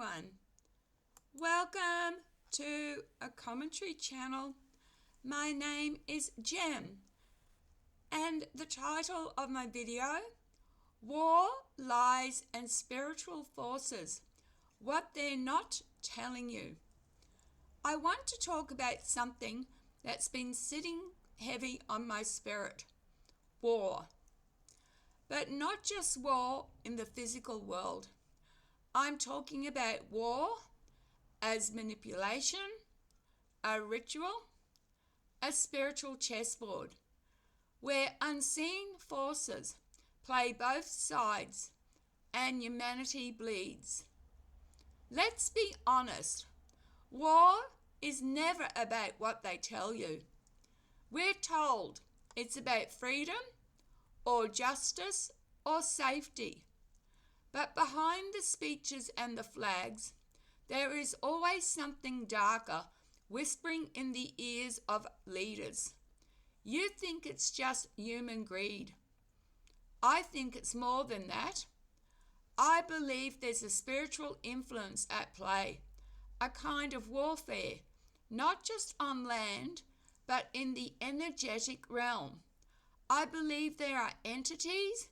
everyone. Welcome to a commentary channel. My name is Jem, and the title of my video, War, Lies and Spiritual Forces, What They're Not Telling You. I want to talk about something that's been sitting heavy on my spirit, war. But not just war in the physical world. I'm talking about war as manipulation, a ritual, a spiritual chessboard, where unseen forces play both sides and humanity bleeds. Let's be honest, war is never about what they tell you. We're told it's about freedom or justice or safety. But behind the speeches and the flags, there is always something darker whispering in the ears of leaders. You think it's just human greed. I think it's more than that. I believe there's a spiritual influence at play, a kind of warfare, not just on land, but in the energetic realm. I believe there are entities,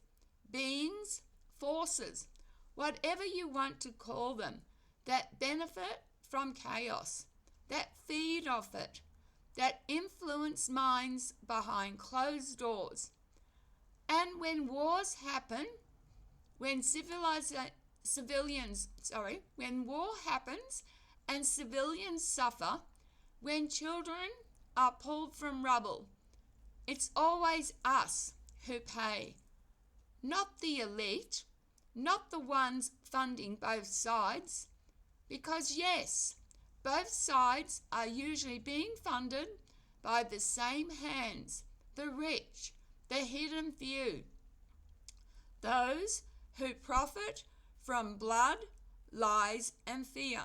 beings, forces, whatever you want to call them, that benefit from chaos, that feed off it, that influence minds behind closed doors. And when wars happen, when war happens and civilians suffer, when children are pulled from rubble, it's always us who pay, not the elite, not the ones funding both sides, because yes, both sides are usually being funded by the same hands, the rich, the hidden few, those who profit from blood, lies and fear.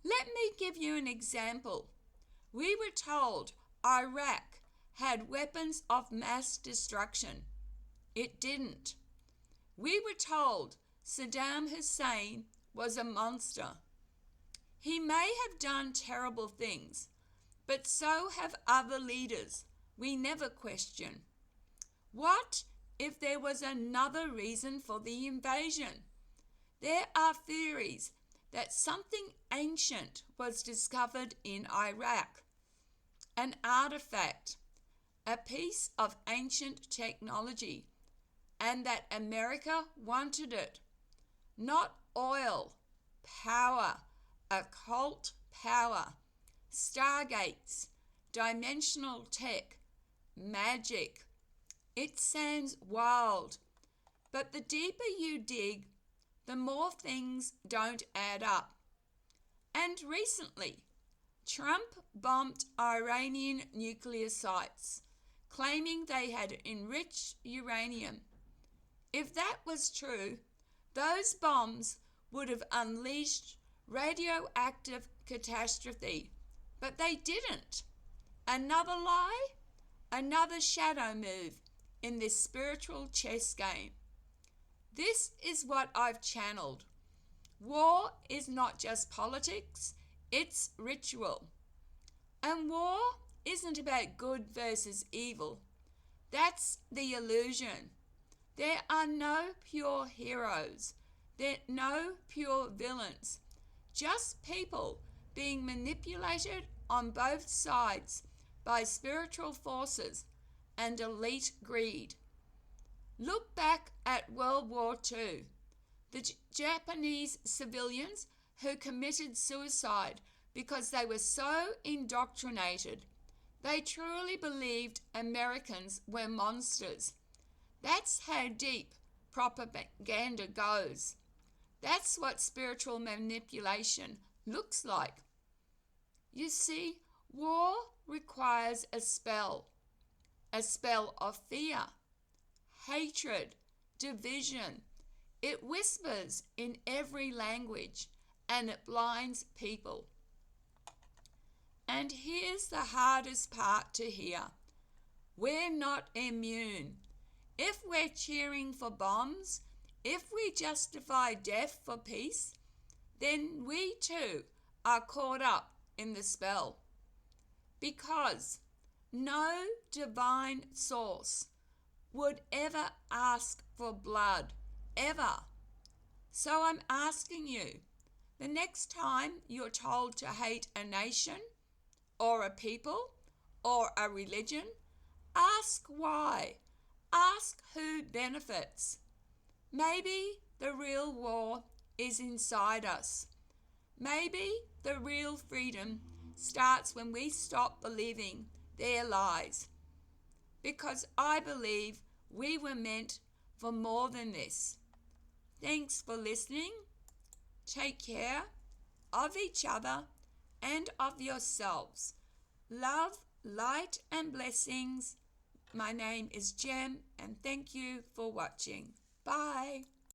Let me give you an example. We were told Iraq had weapons of mass destruction. It didn't. We were told Saddam Hussein was a monster. He may have done terrible things, but so have other leaders we never question. What if there was another reason for the invasion? There are theories that something ancient was discovered in Iraq, an artifact, a piece of ancient technology, and that America wanted it. Not oil, power, occult power, stargates, dimensional tech, magic. It sounds wild, but the deeper you dig, the more things don't add up. And recently, Trump bombed Iranian nuclear sites, claiming they had enriched uranium. If that was true, those bombs would have unleashed radioactive catastrophe, but they didn't. Another lie, another shadow move in this spiritual chess game. This is what I've channeled. War is not just politics, it's ritual. And war isn't about good versus evil. That's the illusion. There are no pure heroes. There are no pure villains. Just people being manipulated on both sides by spiritual forces and elite greed. Look back at World War II. The Japanese civilians who committed suicide because they were so indoctrinated. They truly believed Americans were monsters. That's how deep propaganda goes. That's what spiritual manipulation looks like. You see, war requires a spell of fear, hatred, division. It whispers in every language and it blinds people. And here's the hardest part to hear. We're not immune. If we're cheering for bombs, if we justify death for peace, then we too are caught up in the spell. Because no divine source would ever ask for blood, ever. So I'm asking you, the next time you're told to hate a nation or a people or a religion, ask why. Ask who benefits. Maybe the real war is inside us. Maybe the real freedom starts when we stop believing their lies. Because I believe we were meant for more than this. Thanks for listening. Take care of each other and of yourselves. Love, light, and blessings. My name is Jem, and thank you for watching. Bye.